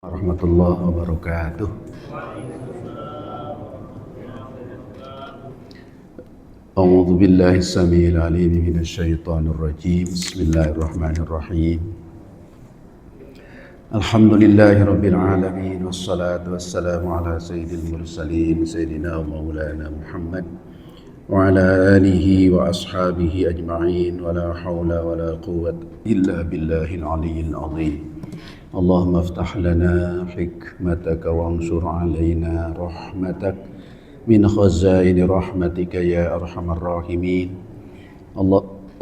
Warahmatullahi wabarakatuh. A'udzu billahi samiil alim minasy syaithanir rajim. Bismillahirrahmanirrahim. Alhamdulillahi rabbil alamin wassalatu wassalamu ala sayyidil mursalin sayyidina wa maulana Muhammad wa ala alihi wa ashabihi ajma'in wa la haula wa la quwwata illa billahil aliyyil azim. اللهم افتح لنا حكمتك وانشر علينا رحمتك من خزائن رحمتك يا أرحم الراحمين.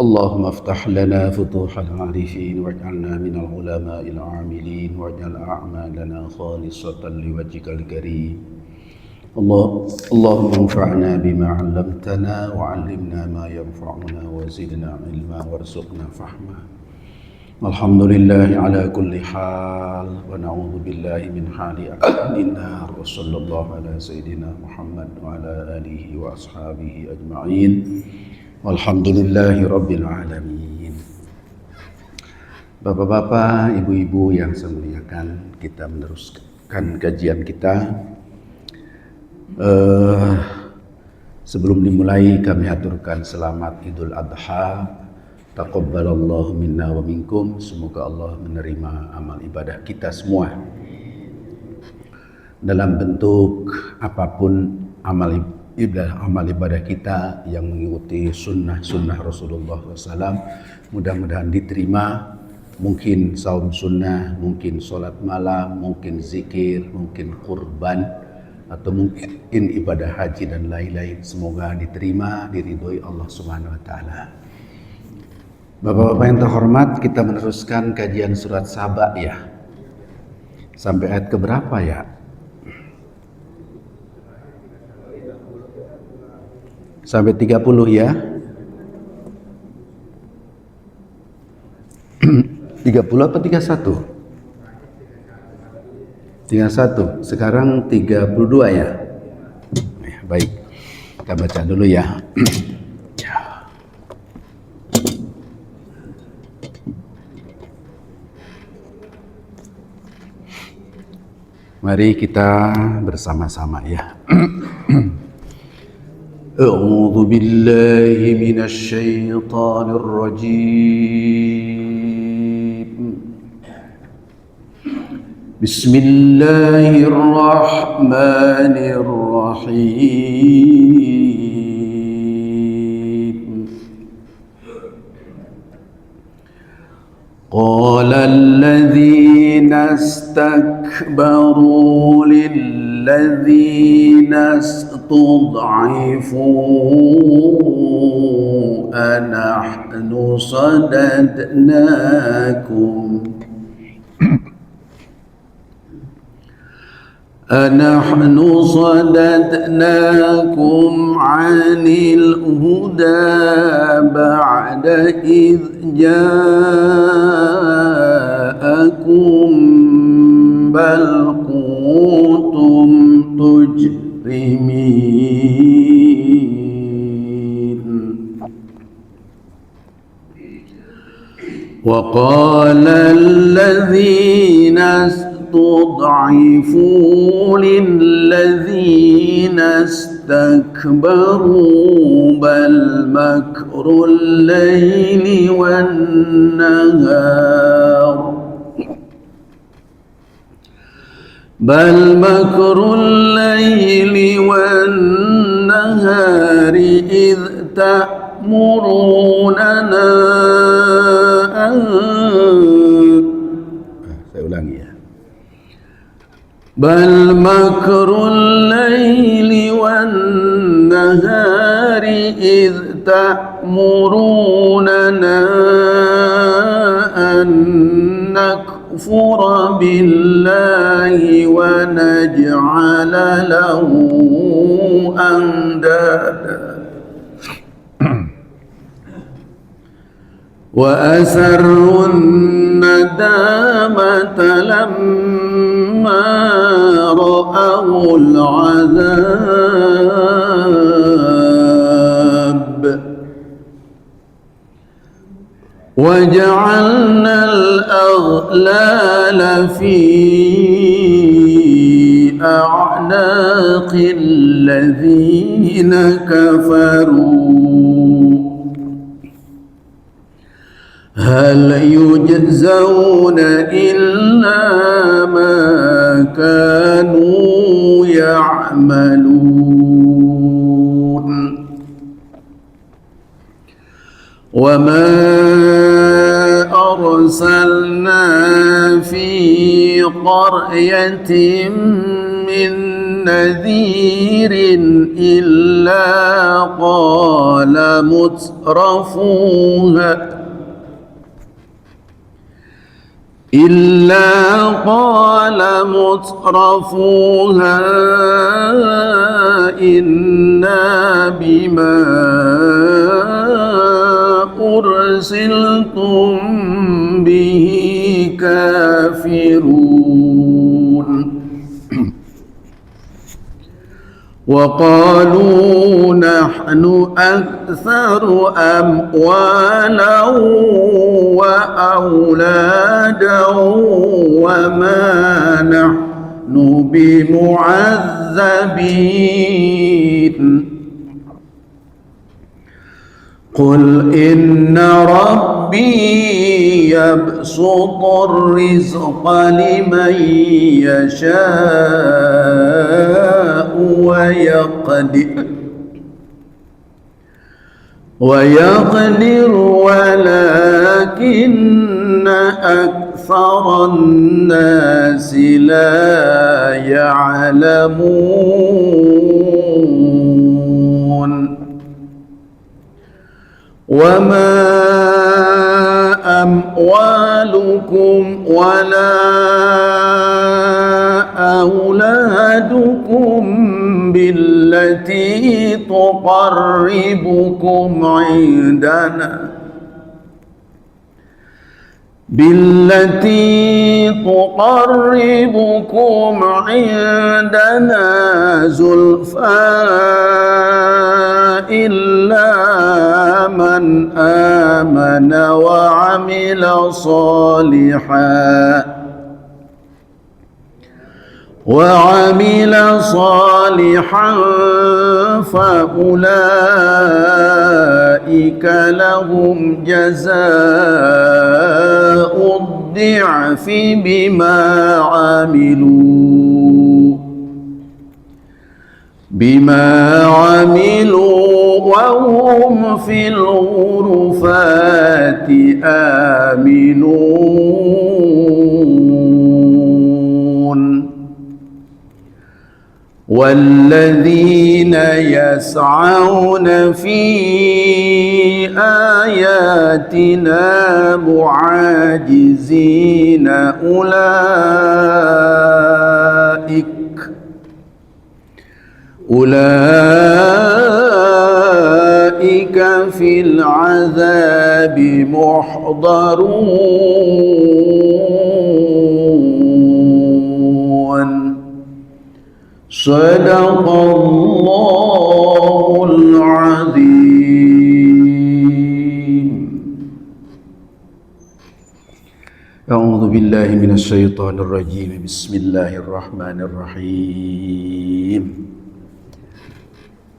اللهم افتح لنا فتوح العارفين واجعلنا من العلماء العاملين واجعل أعمالنا خالصة لوجهك الكريم. اللهم انفعنا بما علمتنا وعلمنا ما ينفعنا وزدنا علما وارزقنا فهما. Alhamdulillah ala kulli hal wa na'udzu billahi min hali ahlin nar wa sallallahu ala sayyidina Muhammad wa ala alihi wa ashabihi ajma'in walhamdulillahi rabbil alamin. Bapak-bapak, ibu-ibu yang saya muliakan, kita meneruskan kajian kita. Sebelum dimulai kami aturkan selamat Idul Adha. Taqabbalallahu minna wa minkum. Semoga Allah menerima amal ibadah kita semua dalam bentuk apapun amal ibadah kita yang mengikuti sunnah Rasulullah SAW. Mudah-mudahan diterima. Mungkin saum sunnah, mungkin sholat malam, mungkin zikir, mungkin kurban, atau mungkin ibadah haji dan lain-lain. Semoga diterima, diridhoi Allah Subhanahu wa Ta'ala. Bapak-bapak yang terhormat, kita meneruskan kajian surat Saba ya. Sampai ayat keberapa ya? Sampai 30 ya. 30 apa 31? 31. Sekarang 32 ya. Baik. Kita baca dulu ya. Mari kita bersama-sama ya. A'udzu billahi minasy syaithanir rajim. Bismillahirrahmanirrahim. Qala alladhina istakbaru lilladhina istud'ifu anahnu sadadnakum anil huda ba'da idh ja'akum bal kuntum tujrimin. Wa qala alladhina استضعفوا للذين استكبروا بل مكر الليل والنهار إذ تأمروننا saya ulangi ya. بل مكر الليل والنهار إذ تأمروننا أن نكفر بالله ونجعل له أندادا وأسروا الندامة لما رأوا العذاب وجعلنا الأغلال في أعناق الذين كفروا هل يجزون إلا ما كانوا يعملون وما أرسلنا في قرية من نذير إلا قال مترفوها إنا بما أرسلتم به كافرون وقالوا نحن أكثر أموالا وأولادا وما نحن بمعذبين قل إن ربي يبسط الرزق لمن يشاء ويقدر ولكن أكثر الناس لا يعلمون وما أموالكم ولا أولادكم بالتي تقربكم عندنا زلفى إلا من آمن وعمل صالحا فأولئك لهم جزاء الضعف بما عملوا وهم في الغرفات آمنون والذين يسعون في آياتنا معاجزين أولئك في العذاب محضرون صدق الله العظيم. أعوذ بالله من الشيطان الرجيم. بسم الله الرحمن الرحيم.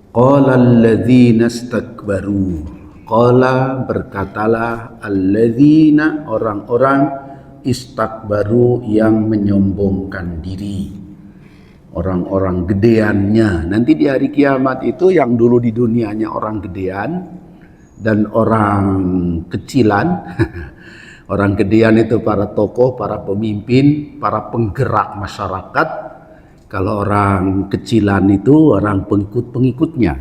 Qala alladzina istakbaru. Qala berkatalah alladzina orang-orang istakbaru yang menyombongkan diri. Orang-orang gedeannya. Nanti di hari kiamat itu yang dulu di dunianya orang gedean dan orang kecilan. Orang gedean itu para tokoh, para pemimpin, para penggerak masyarakat. Kalau orang kecilan itu orang pengikut-pengikutnya.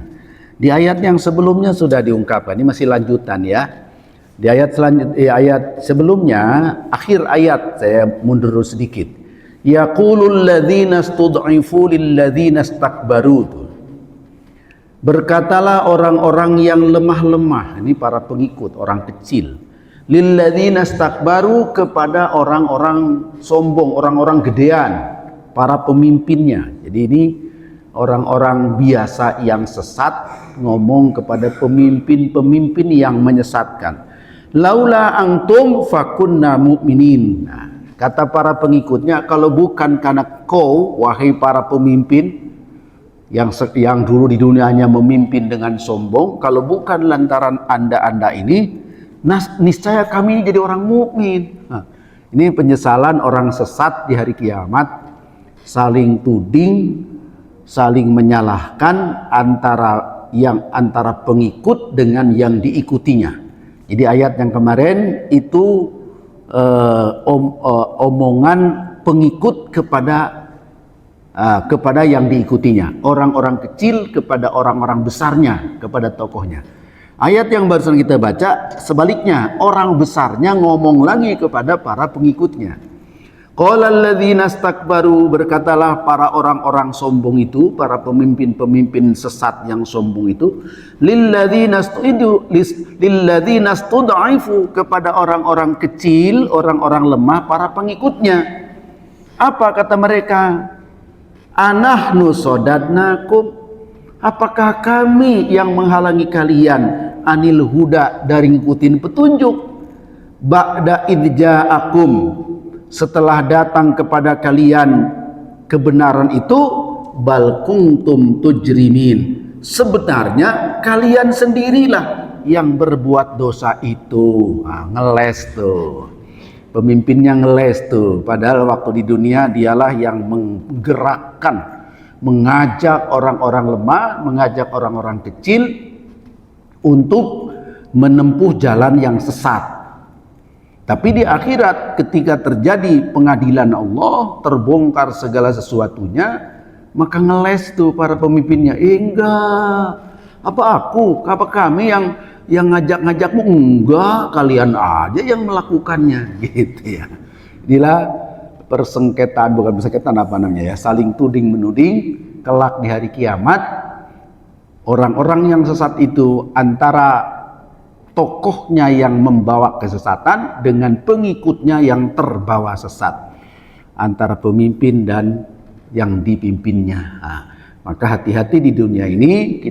Di ayat yang sebelumnya sudah diungkapkan. Ini masih lanjutan ya. Di ayat ayat sebelumnya, akhir ayat saya mundur sedikit. Yaqulul ladzina istud'ifu lil ladzina istakbaru. Berkatalah orang-orang yang lemah-lemah, ini para pengikut, orang kecil. Lil ladzina istakbaru, kepada orang-orang sombong, orang-orang gedean, para pemimpinnya. Jadi ini orang-orang biasa yang sesat ngomong kepada pemimpin-pemimpin yang menyesatkan. Laula antum fakunna mu'minin. Nah, kata para pengikutnya, kalau bukan karena kau, wahai para pemimpin yang dulu di dunianya memimpin dengan sombong, kalau bukan lantaran anda ini, niscaya kami jadi orang mukmin. Nah, ini penyesalan orang sesat di hari kiamat, saling tuding, saling menyalahkan antara pengikut dengan yang diikutinya. Jadi ayat yang kemarin itu omongan pengikut kepada yang diikutinya, orang-orang kecil kepada orang-orang besarnya, kepada tokohnya. Ayat yang barusan kita baca sebaliknya, orang besarnya ngomong lagi kepada para pengikutnya. Qala alladzina istakbaru, berkatalah para orang-orang sombong itu, para pemimpin-pemimpin sesat yang sombong itu, lilladzina stud'ifu, kepada orang-orang kecil, orang-orang lemah, para pengikutnya. Apa kata mereka? Anahnu sadadnakum, apakah kami yang menghalangi kalian anil huda, dari ngikutin petunjuk, ba'da idja'akum, setelah datang kepada kalian kebenaran itu, bal kuntum tujrimin, sebenarnya kalian sendirilah yang berbuat dosa itu. Ngeles tuh pemimpinnya, ngeles tuh, padahal waktu di dunia dialah yang menggerakkan, mengajak orang-orang lemah, mengajak orang-orang kecil untuk menempuh jalan yang sesat. Tapi di akhirat ketika terjadi pengadilan Allah, terbongkar segala sesuatunya, maka ngeles tuh para pemimpinnya. Enggak, apa kami yang ngajak-ngajakmu? Enggak, kalian aja yang melakukannya, gitu ya. Inilah persengketaan, bukan persengketaan, apa namanya ya, saling tuding menuding kelak di hari kiamat. Orang-orang yang sesat itu antara tokohnya yang membawa kesesatan dengan pengikutnya yang terbawa sesat, antara pemimpin dan yang dipimpinnya. Maka hati-hati di dunia ini,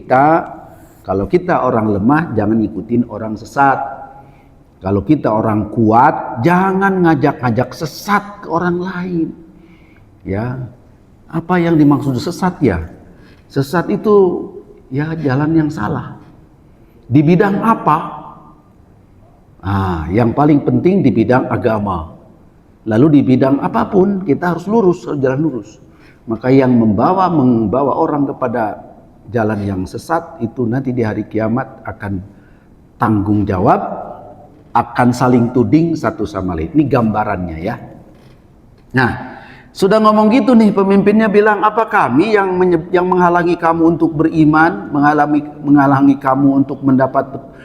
kalau kita orang lemah jangan ikutin orang sesat. Kalau kita orang kuat jangan ngajak-ngajak sesat ke orang lain. Ya, apa yang dimaksud sesat ya? Sesat itu ya jalan yang salah. Di bidang apa? Yang paling penting di bidang agama. Lalu di bidang apapun kita harus lurus, harus jalan lurus. Maka yang membawa orang kepada jalan yang sesat itu nanti di hari kiamat akan tanggung jawab, akan saling tuding satu sama lain. Ini gambarannya ya. Nah, sudah ngomong gitu nih, pemimpinnya bilang, apa kami yang menghalangi kamu untuk beriman, menghalangi kamu untuk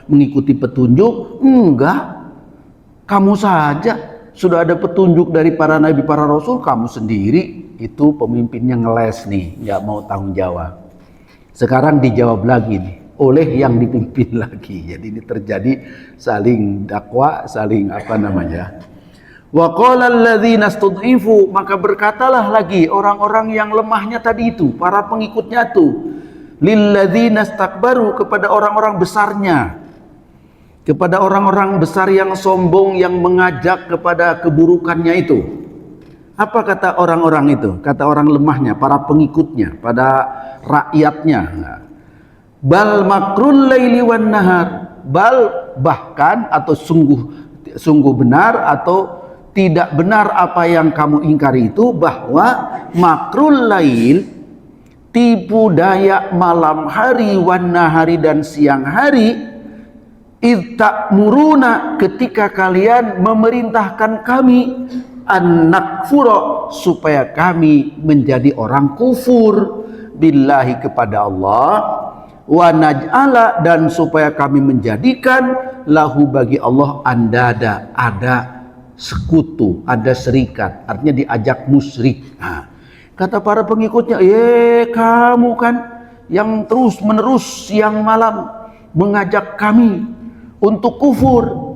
mengikuti petunjuk? Enggak, kamu saja. Sudah ada petunjuk dari para nabi, para rasul, kamu sendiri. Itu pemimpinnya ngeles nih, nggak mau tanggung jawab. Sekarang dijawab lagi nih oleh yang dipimpin lagi. Jadi ini terjadi saling dakwah, saling Wa qala alladzina stud'ifu, maka berkatalah lagi orang-orang yang lemahnya tadi itu, para pengikutnya tuh, lilladzina istakbaru, kepada orang-orang besarnya, kepada orang-orang besar yang sombong, yang mengajak kepada keburukannya itu. Apa kata orang-orang itu? Kata orang lemahnya, para pengikutnya, pada rakyatnya. Bal makrul laili wan nahar, bahkan atau sungguh benar atau tidak benar apa yang kamu ingkari itu, bahwa makrul lail, tipu daya malam hari, wan nahari, dan siang hari, ta'muruna, ketika kalian memerintahkan kami, an-nakfura, supaya kami menjadi orang kufur, billahi, kepada Allah, wa naj'ala, dan supaya kami menjadikan lahu, bagi Allah, andada, ada sekutu, ada serikat, artinya diajak musyrik. Kata para pengikutnya, kamu kan yang terus menerus siang malam mengajak kami untuk kufur,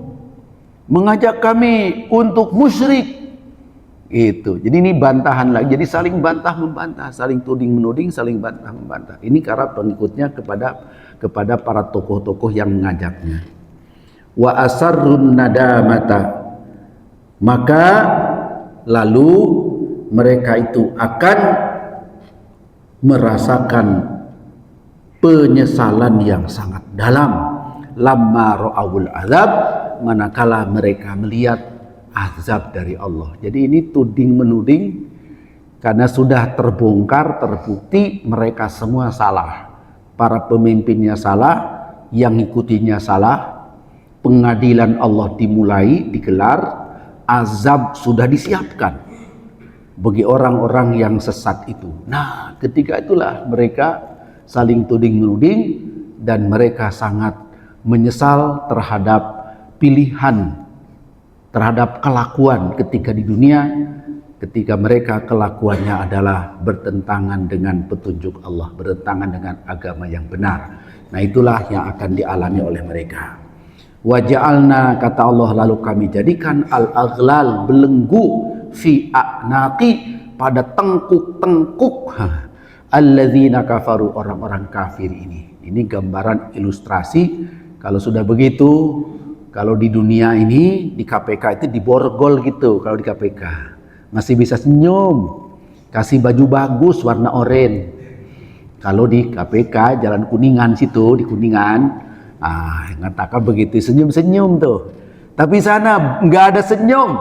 mengajak kami untuk musyrik. Itu. Jadi ini bantahan lagi. Jadi saling bantah membantah, saling tuding menuding, saling bantah membantah. Ini karena pengikutnya kepada para tokoh-tokoh yang mengajaknya. wa asarrun nadamata, maka lalu mereka itu akan merasakan penyesalan yang sangat dalam. Lamma ra'awul azab, manakala mereka melihat azab dari Allah. Jadi ini tuding menuding, karena sudah terbongkar, terbukti mereka semua salah. Para pemimpinnya salah, yang ngikutinya salah, pengadilan Allah dimulai, digelar, azab sudah disiapkan bagi orang-orang yang sesat itu. Nah, ketika itulah mereka saling tuding menuding dan mereka sangat menyesal terhadap pilihan, terhadap kelakuan ketika di dunia, ketika mereka kelakuannya adalah bertentangan dengan petunjuk Allah, bertentangan dengan agama yang benar. Nah, itulah yang akan dialami oleh mereka. Wa ja'alna, kata Allah, lalu kami jadikan al-aghlal, belenggu, fi a'naqi, pada tengkuk-tengkuk alladzina kafaru, orang-orang kafir ini. Ini gambaran ilustrasi. Kalau sudah begitu, kalau di dunia ini, di KPK itu diborgol gitu. Kalau di KPK masih bisa senyum, kasih baju bagus warna oranye. Kalau di KPK Jalan Kuningan situ, di Kuningan, ngatakan begitu, senyum-senyum tuh. Tapi sana nggak ada senyum.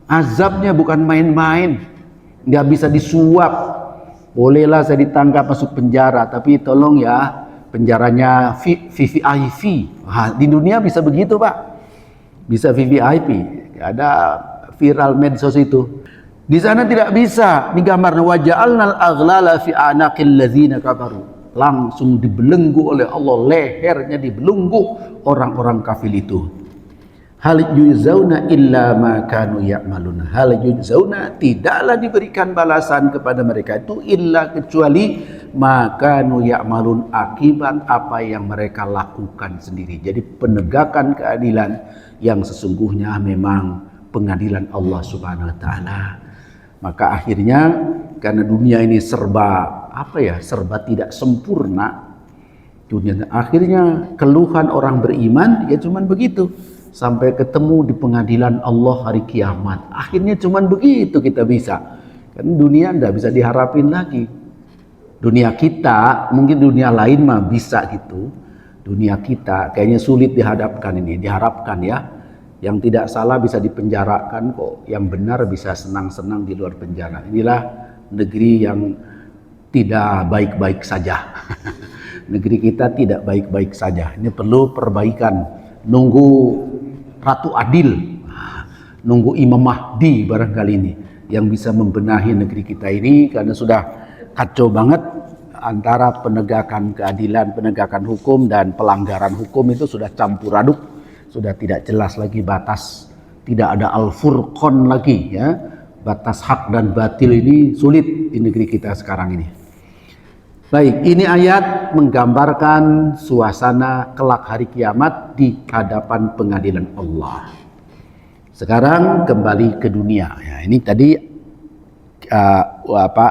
Azabnya bukan main-main, nggak bisa disuap. Bolehlah saya ditangkap masuk penjara, tapi tolong ya, penjaranya VVIP. Di dunia bisa begitu, Pak. Bisa VVIP. Ada viral medsos itu. Di sana tidak bisa. Ini gambarnya, wa ja'alnal aghlala fi anaqil ladzina kafaru. Langsung dibelenggu oleh Allah, lehernya dibelenggu orang-orang kafir itu. Hal yujzauna illa ma kanu ya'malun. Hal yujzauna, tidaklah diberikan balasan kepada mereka itu illa kecuali ma kanu ya'malun, akibat apa yang mereka lakukan sendiri. Jadi penegakan keadilan yang sesungguhnya memang pengadilan Allah Subhanahu wa taala. Maka akhirnya karena dunia ini serba serba tidak sempurna. Dunia, akhirnya keluhan orang beriman ya cuman begitu. Sampai ketemu di pengadilan Allah hari kiamat. Akhirnya cuman begitu kita bisa. Kan dunia enggak bisa diharapin lagi. Dunia kita, mungkin dunia lain mah bisa gitu. Dunia kita kayaknya sulit diharapkan ya. Yang tidak salah bisa dipenjarakan kok. Yang benar bisa senang-senang di luar penjara. Inilah negeri yang tidak baik-baik saja. Negeri kita tidak baik-baik saja. Ini perlu perbaikan. Nunggu Ratu Adil, nunggu Imam Mahdi barangkali ini yang bisa membenahi negeri kita ini, karena sudah kacau banget antara penegakan keadilan, penegakan hukum dan pelanggaran hukum itu sudah campur aduk, sudah tidak jelas lagi batas, tidak ada al-furqan lagi ya, batas hak dan batil ini sulit di negeri kita sekarang ini. Baik, ini ayat menggambarkan suasana kelak hari kiamat di hadapan pengadilan Allah. Sekarang kembali ke dunia. Ya, ini tadi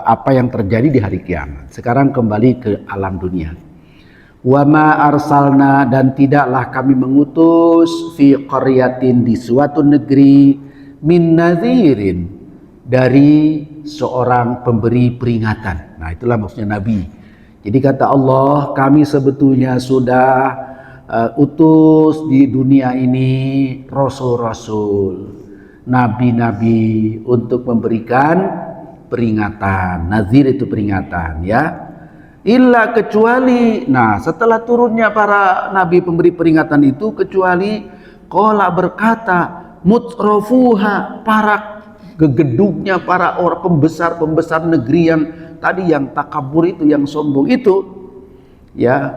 apa yang terjadi di hari kiamat. Sekarang kembali ke alam dunia. Wa ma arsalna, dan tidaklah kami mengutus fi qaryatin, di suatu negeri, min nadhirin, dari seorang pemberi peringatan. Nah, itulah maksudnya nabi. Jadi kata Allah, kami sebetulnya sudah utus di dunia ini rasul-rasul, nabi-nabi untuk memberikan peringatan. Nazir itu peringatan ya. Illa, kecuali, nah setelah turunnya para nabi pemberi peringatan itu, kecuali qala, berkata, mutrafuha, para gegedugnya, para orang pembesar-pembesar negeri yang tadi, yang takabur itu, yang sombong itu ya,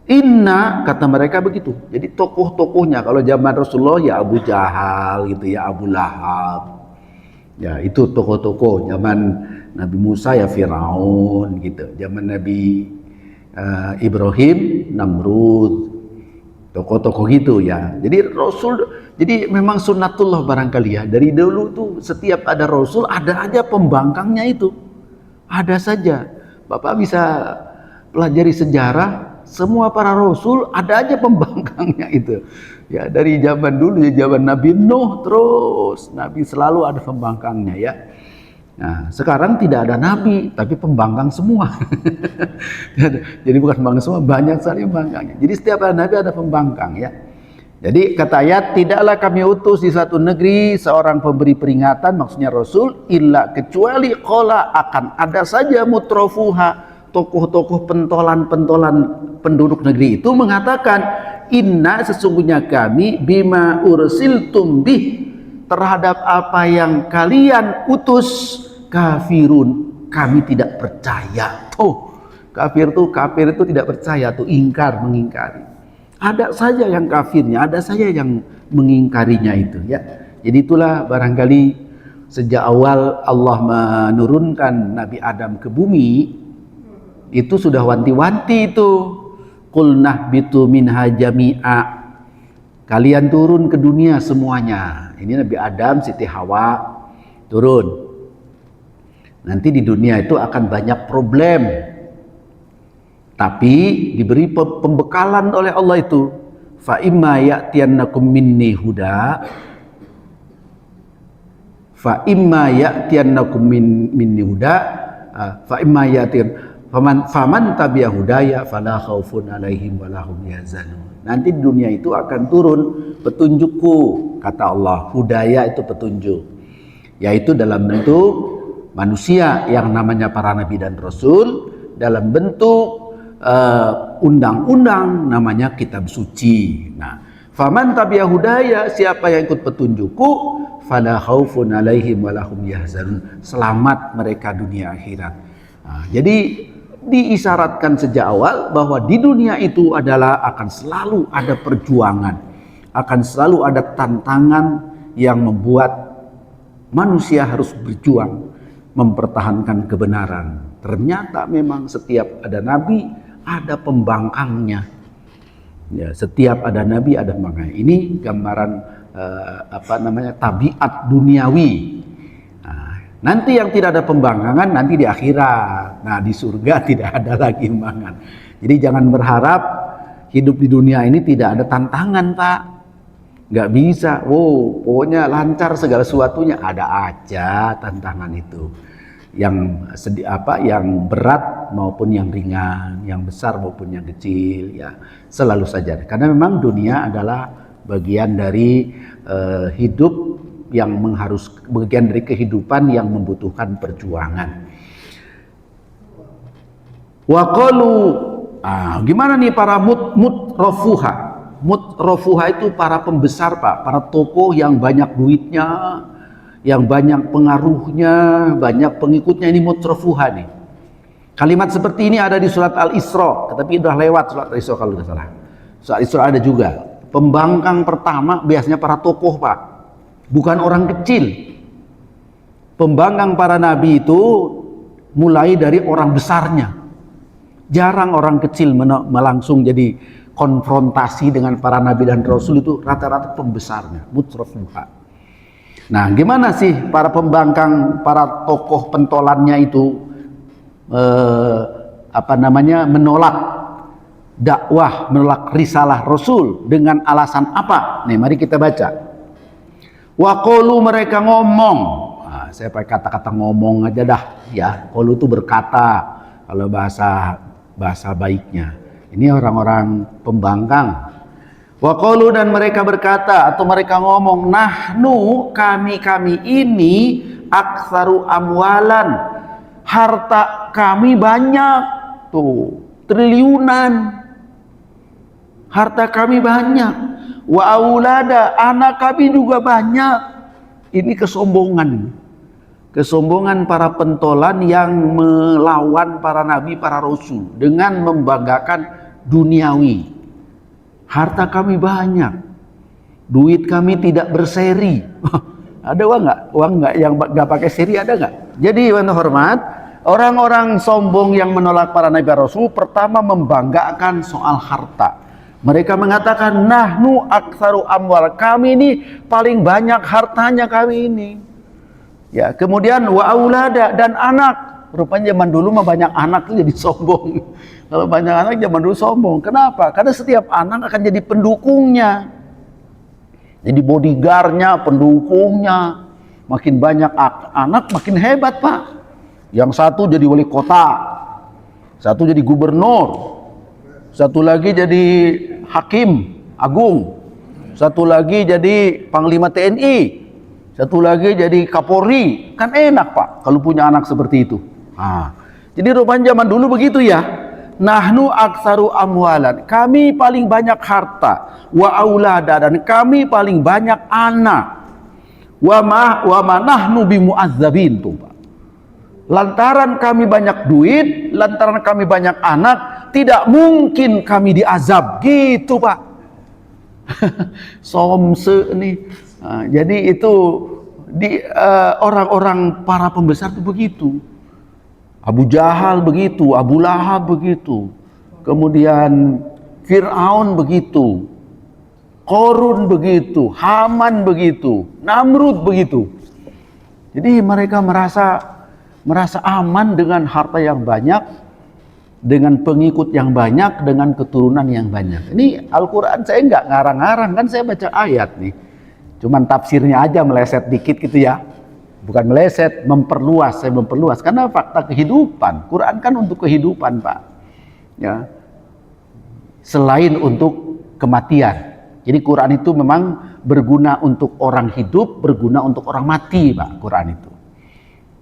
inna, kata mereka begitu. Jadi tokoh-tokohnya kalau zaman Rasulullah ya Abu Jahal gitu ya, Abu Lahab ya, itu tokoh-tokoh. Zaman Nabi Musa ya Firaun gitu, zaman Nabi Ibrahim Namrud, tokoh-tokoh gitu ya. Jadi Rasul, jadi memang sunnatullah barangkali ya, dari dulu tuh setiap ada Rasul ada aja pembangkangnya itu. Ada saja. Bapak bisa pelajari sejarah, semua para rasul ada aja pembangkangnya itu. Ya, dari zaman dulu ya, zaman Nabi Nuh terus Nabi selalu ada pembangkangnya ya. Nah, sekarang tidak ada nabi tapi pembangkang semua. Jadi bukan pembangkang semua, banyak sekali pembangkangnya. Jadi setiap ada nabi ada pembangkang ya. Jadi kata ayat, tidaklah kami utus di suatu negeri seorang pemberi peringatan, maksudnya Rasul, illa kecuali qala akan ada saja mutrafuha, tokoh-tokoh pentolan-pentolan penduduk negeri itu mengatakan, inna sesungguhnya kami bima ursiltum bih, terhadap apa yang kalian utus, kafirun, kami tidak percaya. Kafir itu tidak percaya, tuh ingkar, mengingkari. Ada saja yang kafirnya, ada saja yang mengingkarinya itu ya. Jadi itulah barangkali sejak awal Allah menurunkan Nabi Adam ke bumi itu sudah wanti-wanti itu. Qul nahbitu minha jami'a, kalian turun ke dunia semuanya. Ini Nabi Adam, Siti Hawa turun. Nanti di dunia itu akan banyak problem. Tapi diberi pembekalan oleh Allah itu. Fa imma ya'tiyannakum minni huda. Fa imma ya'tiyannakum minni huda. Fa imma ya'tiyan faman tabi'a hudaya fala khaufun 'alaihim wa lahum yahzanun. Nanti di dunia itu akan turun petunjukku, kata Allah. Hudaya itu petunjuk. Yaitu dalam bentuk manusia yang namanya para nabi dan rasul, dalam bentuk undang-undang namanya kitab suci. Nah, faman tabi'a hudaya, siapa yang ikut petunjukku, fala khaufun 'alaihim wa lahum yahzanun. Selamat mereka dunia akhirat. Nah, jadi diisyaratkan sejak awal bahwa di dunia itu adalah akan selalu ada perjuangan, akan selalu ada tantangan yang membuat manusia harus berjuang mempertahankan kebenaran. Ternyata memang setiap ada nabi ada pembangkangnya. Ya, setiap ada nabi ada pembangkangnya. Ini gambaran tabiat duniawi. Nah, nanti yang tidak ada pembangkangan nanti di akhirat. Nah, di surga tidak ada lagi pembangkangan. Jadi jangan berharap hidup di dunia ini tidak ada tantangan, Pak. Nggak bisa. Pokoknya lancar segala sesuatunya, ada aja tantangan itu. Yang berat maupun yang ringan, yang besar maupun yang kecil, ya selalu saja. Karena memang dunia adalah bagian dari hidup yang bagian dari kehidupan yang membutuhkan perjuangan. Wa qalu, gimana nih para mutrafuha? Mutrafuha itu para pembesar, Pak, para tokoh yang banyak duitnya, yang banyak pengaruhnya, banyak pengikutnya, ini mutrafuha nih. Kalimat seperti ini ada di surat Al-Isra, tetapi udah lewat surat Al-Isra kalau tidak salah. Surat Al-Isra ada juga. Pembangkang pertama biasanya para tokoh, Pak, bukan orang kecil. Pembangkang para nabi itu mulai dari orang besarnya. Jarang orang kecil melangsung jadi konfrontasi dengan para nabi dan rasul, itu rata-rata pembesarnya, mutrafuha. Nah, gimana sih para pembangkang, para tokoh pentolannya itu menolak dakwah, menolak risalah Rasul dengan alasan apa? Nih, mari kita baca. Wa qalu, mereka ngomong. Nah, saya pakai kata-kata ngomong aja dah ya. Qalu itu berkata kalau bahasa baiknya. Ini orang-orang pembangkang. Wa qalu, dan mereka berkata atau mereka ngomong, nahnu, kami ini aktsaru amwalan, harta kami banyak, tuh triliunan, harta kami banyak, wa aulada, anak kami juga banyak. Ini kesombongan para pentolan yang melawan para nabi, para rasul dengan membanggakan duniawi. Harta kami banyak, duit kami tidak berseri. Ada uang nggak yang nggak pakai seri, ada nggak? Jadi yang hormat, orang-orang sombong yang menolak para nabi rasul pertama membanggakan soal harta. Mereka mengatakan, nahnu aktsaru amwal, kami ini paling banyak hartanya kami ini. Ya, kemudian wa aulada, dan anak. Rupanya zaman dulu mah banyak anak tuh jadi sombong. Kalau banyak anak zaman dulu sombong. Kenapa? Karena setiap anak akan jadi pendukungnya. Jadi bodyguardnya, pendukungnya. Makin banyak anak makin hebat, Pak. Yang satu jadi wali kota, satu jadi gubernur, satu lagi jadi hakim agung, satu lagi jadi panglima TNI, satu lagi jadi Kapolri. Kan enak, Pak, kalau punya anak seperti itu. Jadi rupanya zaman dulu begitu ya. Nahnu aktsaru amwalan, kami paling banyak harta, wa aulada, dan kami paling banyak anak. Wa ma nahnu bimu'azzabin tuh, Pak. Lantaran kami banyak duit, lantaran kami banyak anak, tidak mungkin kami diazab, gitu, Pak. Somse nih. Jadi itu di orang-orang para pembesar itu begitu. Abu Jahal begitu, Abu Lahab begitu, kemudian Fir'aun begitu, Qorun begitu, Haman begitu, Namrud begitu. Jadi mereka merasa aman dengan harta yang banyak, dengan pengikut yang banyak, dengan keturunan yang banyak. Ini Al-Quran saya nggak ngarang-ngarang, kan saya baca ayat nih. Cuman tafsirnya aja meleset dikit gitu ya. Bukan meleset, memperluas, saya memperluas. Karena fakta kehidupan, Quran kan untuk kehidupan, Pak. Ya. Selain untuk kematian. Jadi Quran itu memang berguna untuk orang hidup, berguna untuk orang mati, Pak, Quran itu.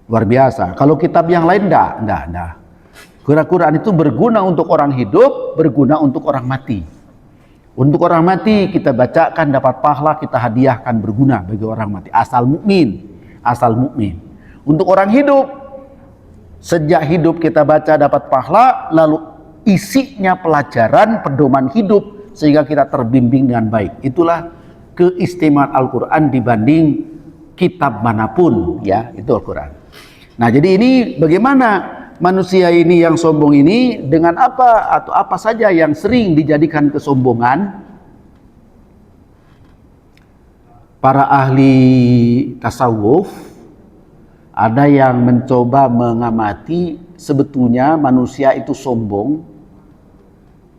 Luar biasa. Kalau kitab yang lain enggak. Quran itu berguna untuk orang hidup, berguna untuk orang mati. Untuk orang mati kita bacakan dapat pahala, kita hadiahkan, berguna bagi orang mati. Asal mukmin. Untuk orang hidup, sejak hidup kita baca dapat pahala, lalu isinya pelajaran, pedoman hidup, sehingga kita terbimbing dengan baik. Itulah keistimewaan Al-Quran dibanding kitab manapun, ya, itu Al-Quran. Nah, jadi ini bagaimana manusia ini yang sombong ini, dengan apa atau apa saja yang sering dijadikan kesombongan. Para ahli tasawuf ada yang mencoba mengamati sebetulnya manusia itu sombong,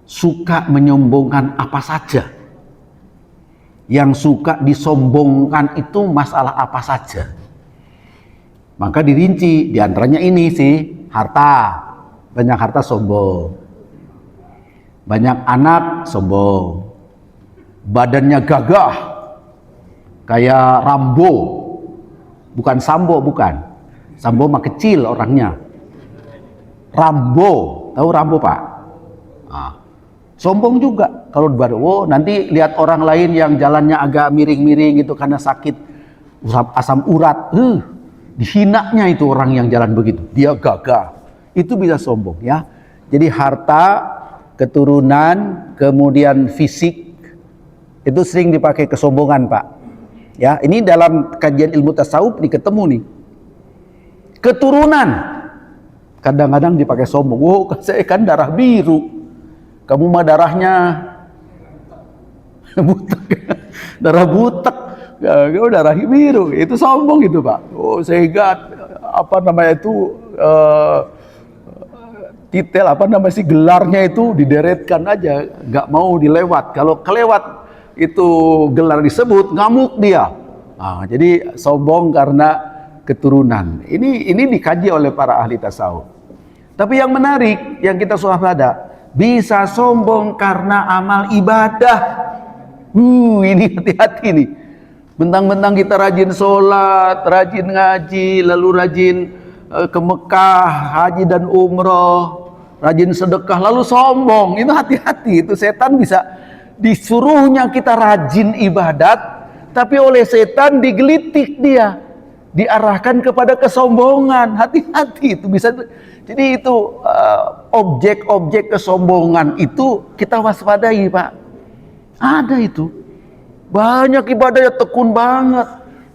suka menyombongkan apa saja. Yang suka disombongkan itu masalah apa saja. Maka dirinci, diantaranya ini sih, harta. Banyak harta sombong. Banyak anak sombong. Badannya gagah. Kayak Rambo, bukan Sambo, bukan. Sambo mah kecil orangnya. Rambo, tahu Rambo, Pak? Sombong juga. Kalau nanti lihat orang lain yang jalannya agak miring-miring gitu karena sakit asam urat, dihinanya itu orang yang jalan begitu. Dia gagah, itu bisa sombong, ya. Jadi harta, keturunan, kemudian fisik, itu sering dipakai kesombongan, Pak. Ya, ini dalam kajian ilmu tasawuf nih ketemu nih. Keturunan kadang-kadang dipakai sombong. Saya kan darah biru. Kamu mah darahnya butek. Darah butek. Kamu darah biru. Itu sombong gitu, Pak. Sehingga titel gelarnya itu dideretkan aja, nggak mau dilewat. Kalau kelewat itu gelar disebut, ngamuk dia. Jadi sombong karena keturunan. Ini dikaji oleh para ahli tasawuf. Tapi yang menarik, yang kita waspada, bisa sombong karena amal ibadah. Ini hati-hati nih. Bentang-bentang kita rajin sholat, rajin ngaji, lalu rajin ke Mekah, haji dan umroh, rajin sedekah, lalu sombong. Itu hati-hati, itu setan bisa disuruhnya kita rajin ibadat, tapi oleh setan digelitik dia, diarahkan kepada kesombongan. Hati-hati, itu bisa. Jadi itu objek-objek kesombongan itu kita waspadai, Pak. Ada itu. Banyak ibadahnya tekun banget,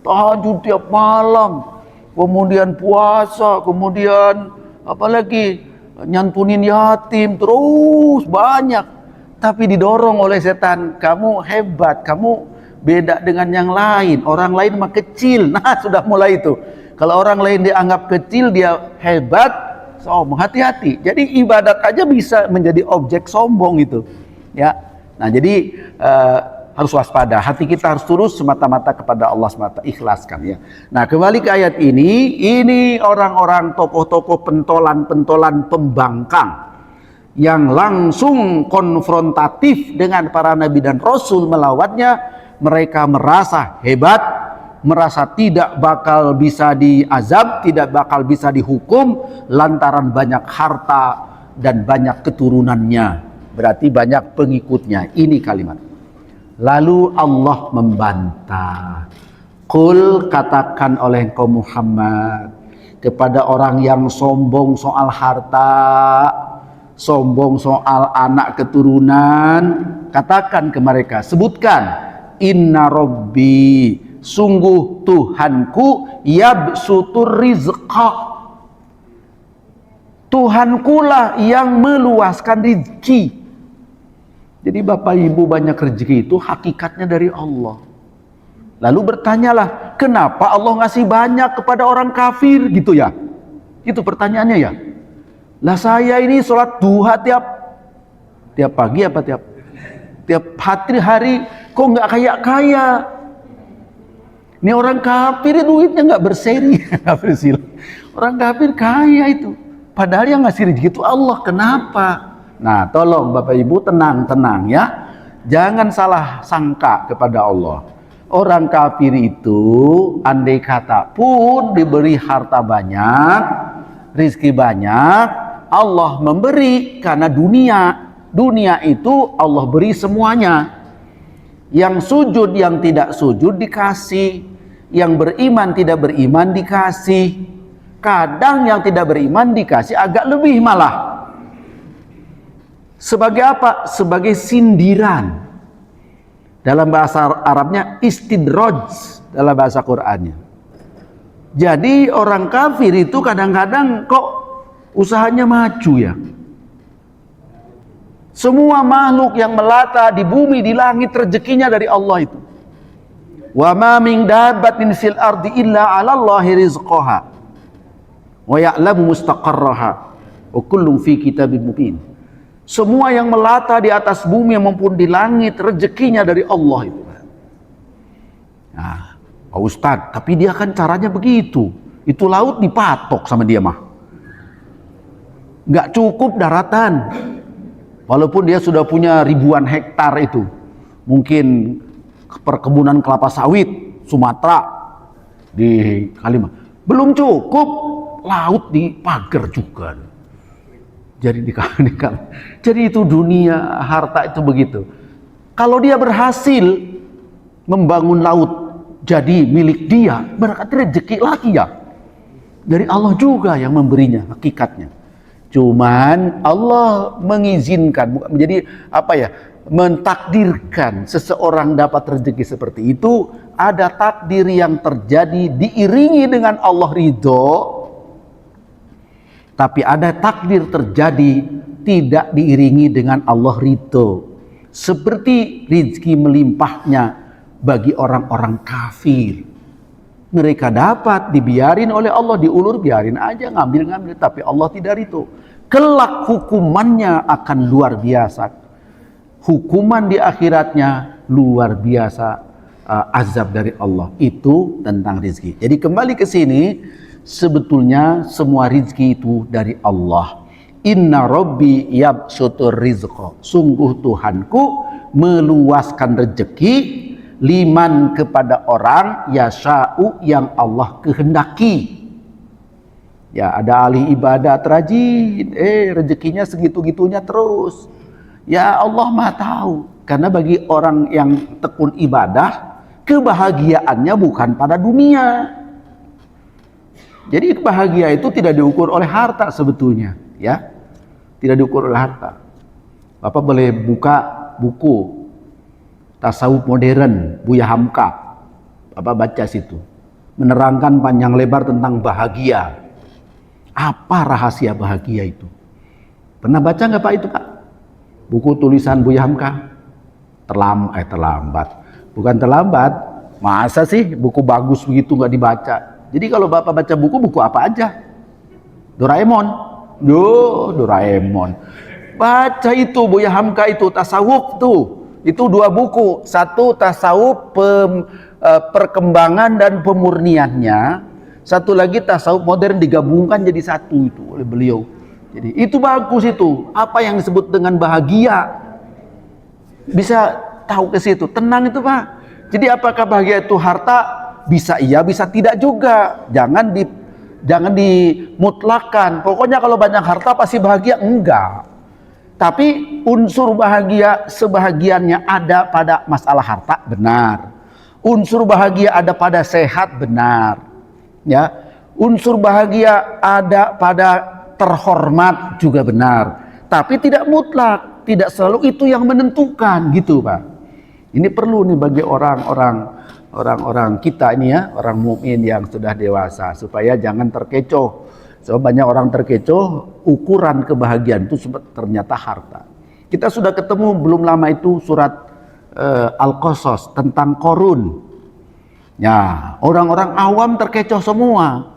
tahajud tiap malam, kemudian puasa, kemudian apalagi nyantunin yatim, terus banyak. Tapi didorong oleh setan, kamu hebat, kamu beda dengan yang lain, orang lain mah kecil. Nah, sudah mulai itu. Kalau orang lain dianggap kecil, dia hebat, sombong. Hati-hati. Jadi ibadat aja bisa menjadi objek sombong itu. Ya. Nah, jadi harus waspada. Hati kita harus tulus semata-mata kepada Allah semata. Ikhlaskan ya. Nah, kembali ke ayat ini orang-orang tokoh-tokoh pentolan-pentolan pembangkang yang langsung konfrontatif dengan para nabi dan rasul melawannya. Mereka merasa hebat, merasa tidak bakal bisa diazab, tidak bakal bisa dihukum lantaran banyak harta dan banyak keturunannya, berarti banyak pengikutnya. Ini kalimat. Lalu Allah membantah, qul, katakan oleh engkau Muhammad kepada orang yang sombong soal harta, sombong soal anak keturunan, katakan ke mereka, sebutkan, inna rabbi, sungguh Tuhanku, yabsutur rizqa, Tuhankulah yang meluaskan rizki. Jadi Bapak Ibu, banyak rezeki itu hakikatnya dari Allah. Lalu bertanyalah, kenapa Allah ngasih banyak kepada orang kafir gitu ya? Itu pertanyaannya ya. Lah saya ini sholat duha tiap pagi apa tiap hari kok nggak kaya? Ini orang kafir duitnya nggak berseri, nggak bersilah. Orang kafir kaya itu. Padahal yang ngasih rezeki itu Allah. Kenapa? Nah, tolong Bapak Ibu tenang ya. Jangan salah sangka kepada Allah. Orang kafir itu andai kata pun diberi harta banyak, rezeki banyak, Allah memberi karena dunia itu Allah beri semuanya. Yang sujud, yang tidak sujud dikasih, yang beriman tidak beriman dikasih, kadang yang tidak beriman dikasih agak lebih malah. Sebagai apa? Sebagai sindiran. Dalam bahasa Arabnya istidraj, dalam bahasa Qur'annya. Jadi orang kafir itu kadang-kadang kok usahanya maju ya. Semua makhluk yang melata di bumi, di langit, rezekinya dari Allah itu. Wa ma min dabbatin fil ardi illa 'ala Allahi rizqaha wa ya'lamu mustaqarraha wa kullun fi kitabim mubin. Semua yang melata di atas bumi maupun di langit rezekinya dari Allah itu. Nah, Pak Ustadz, tapi dia kan caranya begitu. Itu laut dipatok sama dia mah. Nggak cukup daratan. Walaupun dia sudah punya ribuan hektar itu. Mungkin perkebunan kelapa sawit Sumatera di Kalimantan. Belum cukup, laut dipagar juga. Jadi jadi itu dunia harta itu begitu. Kalau dia berhasil membangun laut jadi milik dia, berarti rezeki lagi ya. Dari Allah juga yang memberinya hakikatnya. Cuman Allah mengizinkan, menjadi mentakdirkan seseorang dapat rezeki seperti itu. Ada takdir yang terjadi diiringi dengan Allah ridho, tapi ada takdir terjadi tidak diiringi dengan Allah ridho. Seperti rezeki melimpahnya bagi orang-orang kafir. Mereka dapat dibiarin oleh Allah, diulur biarin aja, ngambil, tapi Allah tidak ridho. Kelak hukumannya akan luar biasa. Hukuman di akhiratnya luar biasa, azab dari Allah. Itu tentang rezeki. Jadi kembali ke sini, sebetulnya semua rizki itu dari Allah. Inna rabbi yabsutur rizqa, sungguh Tuhanku meluaskan rezeki liman kepada orang yasha'u yang Allah kehendaki. Ya, ada ahli ibadat rajin, rezekinya segitu-gitunya terus. Ya Allah Maha tahu. Karena bagi orang yang tekun ibadah, kebahagiaannya bukan pada dunia. Jadi bahagia itu tidak diukur oleh harta sebetulnya, ya. Tidak diukur oleh harta. Bapak boleh buka buku Tasawuf Modern Buya Hamka. Bapak baca situ. Menerangkan panjang lebar tentang bahagia. Apa rahasia bahagia itu? Pernah baca nggak Pak itu Pak? Buku tulisan Buya Hamka? Terlambat. Bukan terlambat. Masa sih buku bagus begitu nggak dibaca? Jadi kalau Bapak baca buku apa aja? Doraemon. Doraemon. Baca itu Buya Hamka itu tasawuf tuh. Itu 2 buku. Satu tasawuf perkembangan dan pemurniannya. Satu lagi tasawuf modern digabungkan jadi satu itu oleh beliau. Jadi itu bagus itu. Apa yang disebut dengan bahagia? Bisa tahu ke situ. Tenang itu Pak. Jadi apakah bahagia itu harta? Bisa iya, bisa tidak juga. Jangan dimutlakan. Pokoknya kalau banyak harta pasti bahagia, enggak. Tapi unsur bahagia sebahagiannya ada pada masalah harta, benar. Unsur bahagia ada pada sehat, benar. Ya. Unsur bahagia ada pada terhormat juga benar. Tapi tidak mutlak, tidak selalu itu yang menentukan gitu, Pak. Ini perlu nih bagi orang-orang kita ini ya, orang mukmin yang sudah dewasa, supaya jangan terkecoh. So, banyak orang terkecoh, ukuran kebahagiaan itu ternyata harta. Kita sudah ketemu belum lama itu surat Al-Qasas tentang Qarun. Ya, orang-orang awam terkecoh semua.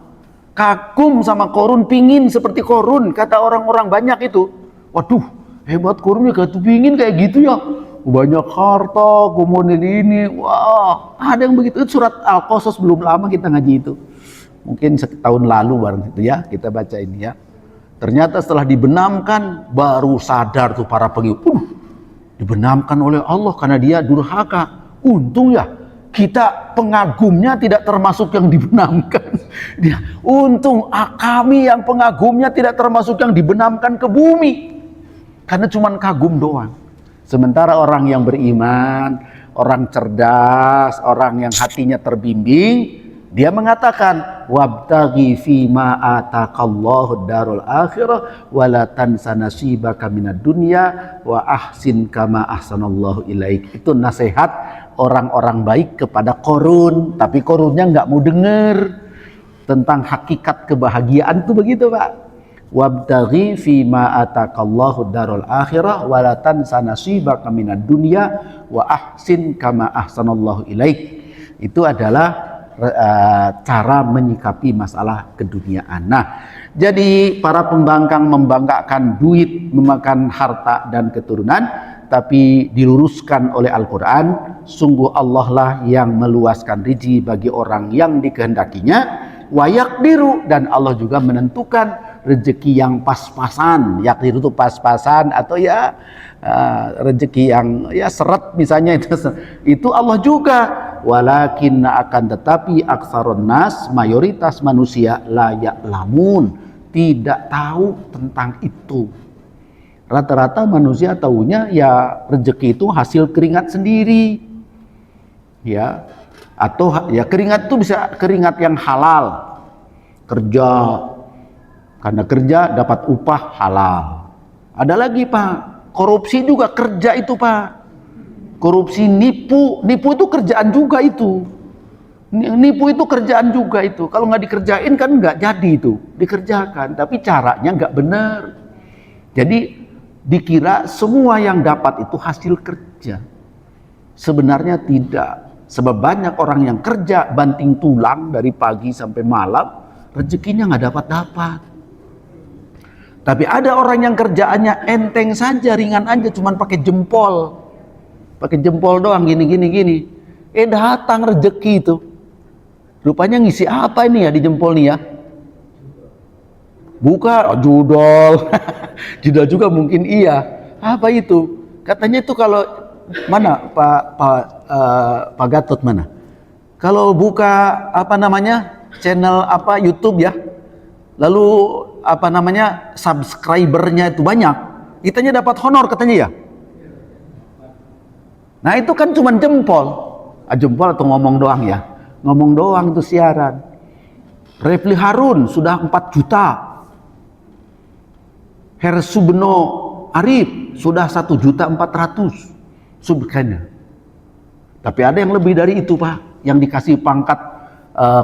Kagum sama Qarun, pingin seperti Qarun, kata orang-orang banyak itu. Waduh, hebat Qarun ya, pingin kayak gitu ya. Banyak harta, kemudian ini, wah, ada yang begitu. Itu surat Al-Qasas belum lama kita ngaji itu. Mungkin setahun lalu barang itu ya, kita baca ini ya. Ternyata setelah dibenamkan, baru sadar tuh para pengikut. Dibenamkan oleh Allah karena dia durhaka. Untung ya, kita pengagumnya tidak termasuk yang dibenamkan. Untung kami yang pengagumnya tidak termasuk yang dibenamkan ke bumi. Karena cuma kagum doang. Sementara orang yang beriman, orang cerdas, orang yang hatinya terbimbing, dia mengatakan wabtaghi fima ataqallahu darul akhirah wala tansa nasibaka minad dunya wa ahsin kama ahsanallahu ilaik. Itu nasihat orang-orang baik kepada Qarun, tapi Qarunnya nggak mau dengar tentang hakikat kebahagiaan itu begitu, Pak. Wabtaghi fima ataqallahu darul akhirah wala tansa nasibaka minad dunya wa ahsin kama ahsanallahu ilaik. Itu adalah cara menyikapi masalah keduniaan. Nah, jadi para pembangkang membanggakan duit, memakan harta dan keturunan, tapi diluruskan oleh Al-Quran, sungguh Allah lah yang meluaskan rezeki bagi orang yang dikehendakinya, wa yaqdiru, dan Allah juga menentukan rezeki yang pas-pasan. Yaqdiru itu pas-pasan atau ya rezeki yang ya seret misalnya, itu Allah juga. Walakin akan tetapi aksarun nas, mayoritas manusia la ya'lamun, tidak tahu tentang itu. Rata-rata manusia taunya ya rezeki itu hasil keringat sendiri, ya, atau ya keringat itu bisa keringat yang halal, kerja, karena kerja dapat upah halal. Ada lagi Pak, korupsi juga kerja itu Pak. Korupsi, nipu itu kerjaan juga itu. Nipu itu kerjaan juga itu. Kalau nggak dikerjain kan nggak jadi itu, dikerjakan. Tapi caranya nggak benar. Jadi dikira semua yang dapat itu hasil kerja. Sebenarnya tidak. Sebab banyak orang yang kerja banting tulang dari pagi sampai malam, rezekinya nggak dapat. Tapi ada orang yang kerjaannya enteng saja, ringan aja, cuman pakai jempol. Pakai jempol doang gini. Datang rezeki itu. Rupanya ngisi apa ini ya di jempol nih ya? Buka judol. Judol juga mungkin iya. Apa itu? Katanya itu kalau mana Pak Gatot mana? Kalau buka apa namanya? Channel apa YouTube ya? Lalu apa namanya? Subscribernya itu banyak. Kitanya dapat honor katanya ya. Nah itu kan cuma jempol. Jempol atau ngomong doang ya. Ngomong doang itu siaran. Refli Harun sudah 4 juta. Hersubeno Arif sudah 1.400.000 subscriber. Tapi ada yang lebih dari itu Pak. Yang dikasih pangkat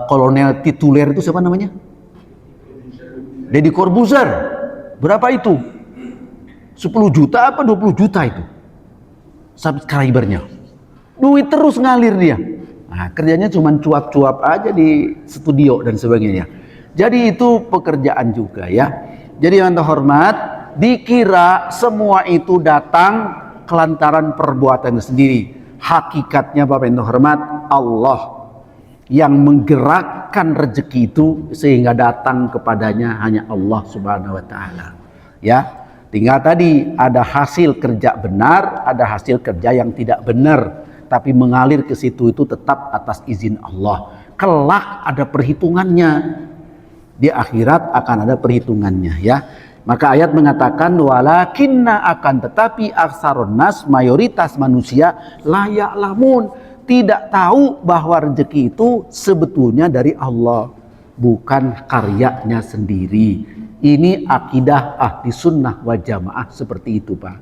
kolonel tituler itu siapa namanya? Deddy Corbuzier. Berapa itu? 10 juta apa 20 juta itu? Subscribernya. Duit terus ngalir dia. Nah, kerjanya cuma cuap-cuap aja di studio dan sebagainya. Jadi itu pekerjaan juga ya. Jadi yang terhormat, dikira semua itu datang kelantaran perbuatan sendiri. Hakikatnya Bapak yang terhormat, Allah yang menggerakkan rezeki itu sehingga datang kepadanya hanya Allah Subhanahu wa taala. Ya. Tinggal tadi ada hasil kerja benar, ada hasil kerja yang tidak benar, tapi mengalir ke situ itu tetap atas izin Allah. Kelak ada perhitungannya. Di akhirat akan ada perhitungannya ya. Maka ayat mengatakan walakinna, akan tetapi aksarun nas, mayoritas manusia la ya'lamun, tidak tahu bahwa rezeki itu sebetulnya dari Allah, bukan karyanya sendiri. Ini akidah ahli sunnah wal jamaah seperti itu Pak.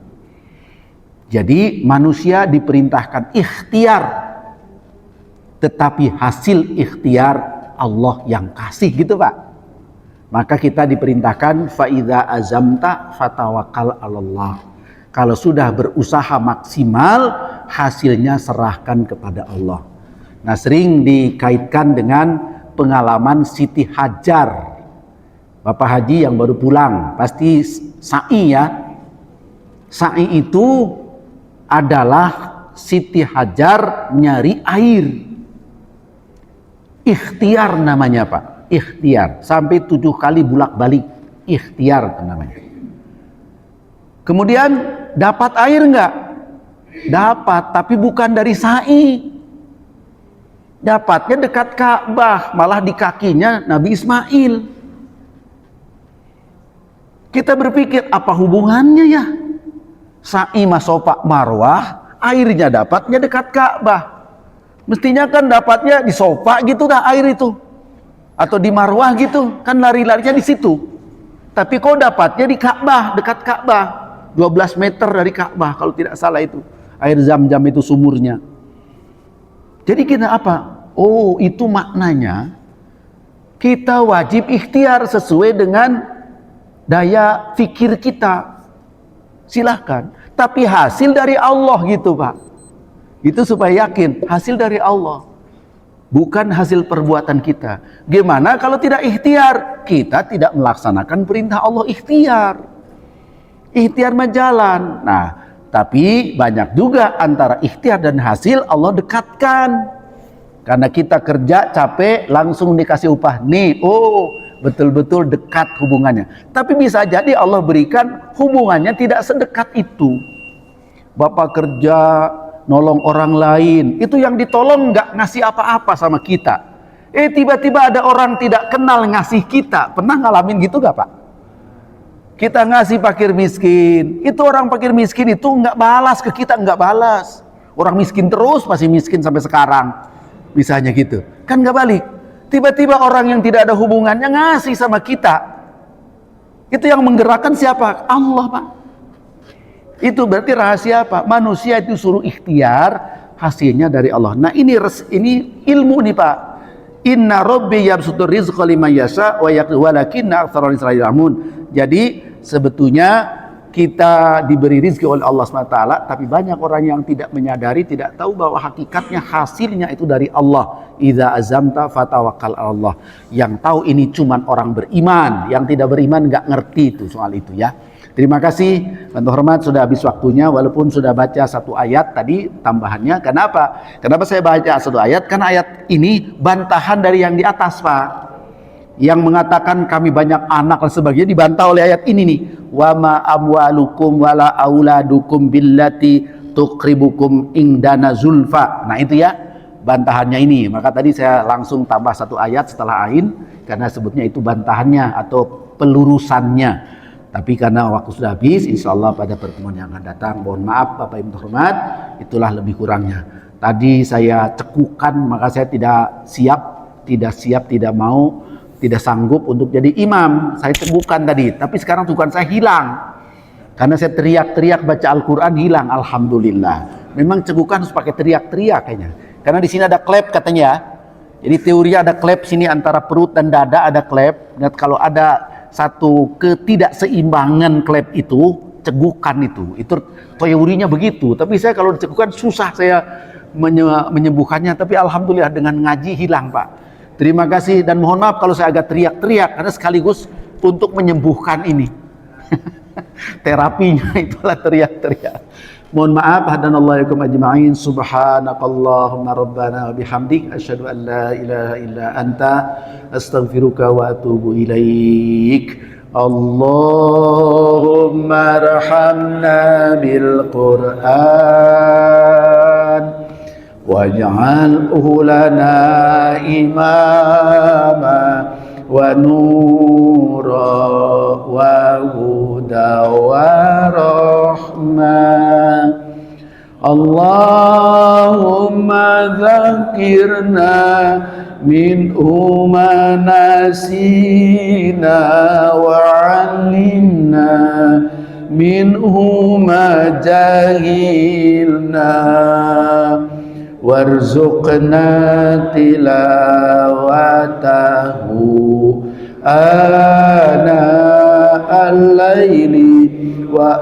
Jadi manusia diperintahkan ikhtiar, tetapi hasil ikhtiar Allah yang kasih gitu Pak. Maka kita diperintahkan faidza azamta fatawakkal 'alallah. Kalau sudah berusaha maksimal, hasilnya serahkan kepada Allah. Nah, sering dikaitkan dengan pengalaman Siti Hajar. Bapak haji yang baru pulang pasti sa'i ya. Sa'i itu adalah Siti Hajar nyari air. Ikhtiar namanya Pak. Ikhtiar sampai 7 kali bolak-balik, ikhtiar namanya. Kemudian dapat air enggak? Dapat, tapi bukan dari sa'i. Dapatnya dekat Ka'bah, malah di kakinya Nabi Ismail. Kita berpikir apa hubungannya ya? Sa'i Safa Marwah, airnya dapatnya dekat Ka'bah. Mestinya kan dapatnya di Safa gitu dah air itu. Atau di Marwah gitu, kan lari-larinya di situ. Tapi kok dapatnya di Ka'bah, dekat Ka'bah. 12 meter dari Ka'bah kalau tidak salah itu. Air Zam-Zam itu sumurnya. Jadi kita apa? Oh, itu maknanya kita wajib ikhtiar sesuai dengan daya fikir kita. Silahkan. Tapi hasil dari Allah gitu Pak. Itu supaya yakin hasil dari Allah, bukan hasil perbuatan kita. Gimana kalau tidak ikhtiar? Kita tidak melaksanakan perintah Allah ikhtiar. Ikhtiar menjalan. Nah, tapi banyak juga antara ikhtiar dan hasil Allah dekatkan. Karena kita kerja capek langsung dikasih upah. Nih, oh betul-betul dekat hubungannya. Tapi bisa jadi Allah berikan hubungannya tidak sedekat itu. Bapak kerja nolong orang lain, itu yang ditolong nggak ngasih apa-apa sama kita. Tiba-tiba ada orang tidak kenal ngasih kita. Pernah ngalamin gitu gak Pak? Kita ngasih fakir miskin, itu orang fakir miskin itu nggak balas ke kita, nggak balas. Orang miskin terus masih miskin sampai sekarang, misalnya gitu, kan nggak balik. Tiba-tiba orang yang tidak ada hubungannya ngasih sama kita. Itu yang menggerakkan siapa? Allah Pak. Itu berarti rahasia apa? Manusia itu suruh ikhtiar, hasilnya dari Allah. Nah ini ilmu nih Pak. Inna Rabbi yabsutur rizqa liman yasha wa yaqdir walakinna aktsarun nas la ya'lamun. Jadi sebetulnya kita diberi rezeki oleh Allah SWT, tapi banyak orang yang tidak menyadari, tidak tahu bahwa hakikatnya hasilnya itu dari Allah. Idza azamta fatawakkal 'alallah. Yang tahu ini cuman orang beriman, yang tidak beriman nggak ngerti itu soal itu ya. Terima kasih, Bantu Hormat, sudah habis waktunya. Walaupun sudah baca satu ayat tadi tambahannya. Kenapa? Kenapa saya baca satu ayat? Karena ayat ini bantahan dari yang di atas Pak, yang mengatakan kami banyak anak dan sebagainya, dibantah oleh ayat ini nih. Wa ma amwalukum wala auladukum billati tuqribukum indana zulfa. Nah itu ya bantahannya ini. Maka tadi saya langsung tambah satu ayat setelah ain, karena sebutnya itu bantahannya atau pelurusannya. Tapi karena waktu sudah habis, insya Allah pada pertemuan yang akan datang, mohon maaf Bapak Ibu terhormat, itulah lebih kurangnya. Tadi saya cekukan, maka saya tidak siap, tidak mau, tidak sanggup untuk jadi imam. Saya cekukan tadi, tapi sekarang cekukan saya hilang. Karena saya teriak-teriak baca Al-Quran, hilang, alhamdulillah. Memang cekukan harus pakai teriak-teriak kayaknya. Karena di sini ada klep katanya. Jadi teorinya ada klep sini antara perut dan dada ada klep. Dan kalau ada satu ketidakseimbangan klep itu, cegukan itu teorinya begitu. Tapi saya kalau dicekukan susah saya menyembuhkannya, tapi alhamdulillah dengan ngaji hilang, Pak. Terima kasih dan mohon maaf kalau saya agak teriak-teriak karena sekaligus untuk menyembuhkan ini. Terapinya itulah teriak-teriak. Mohon maaf, hadanallahu yakum ajma'in. Subhanakallahumma rabbana wa bihamdik asyhadu an la ilaha illa anta astaghfiruka wa atubu ilaik. Allahumma arhamna bil Qur'an waj'alhu lana imama wa nura wa huda wa rahmah. Allahumma dzakirna minhu ma nasina wa 'allimna minhu ma jahilna warzuqna tilawatahu ana al-laili wa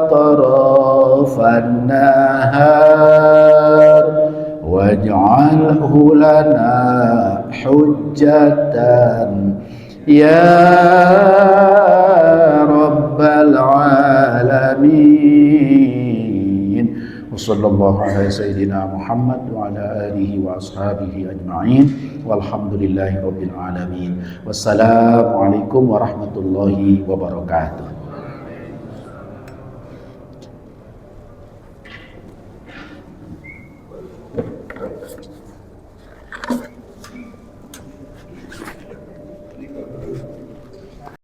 atrafan nahar waj'alhu lana hujjatan ya rabbal alamin. Wassallallahu ala sayyidina Muhammad wa ala alihi wa ashabihi ajma'in walhamdulillahi rabbil alamin. Wassalamualaikum warahmatullahi wabarakatuh.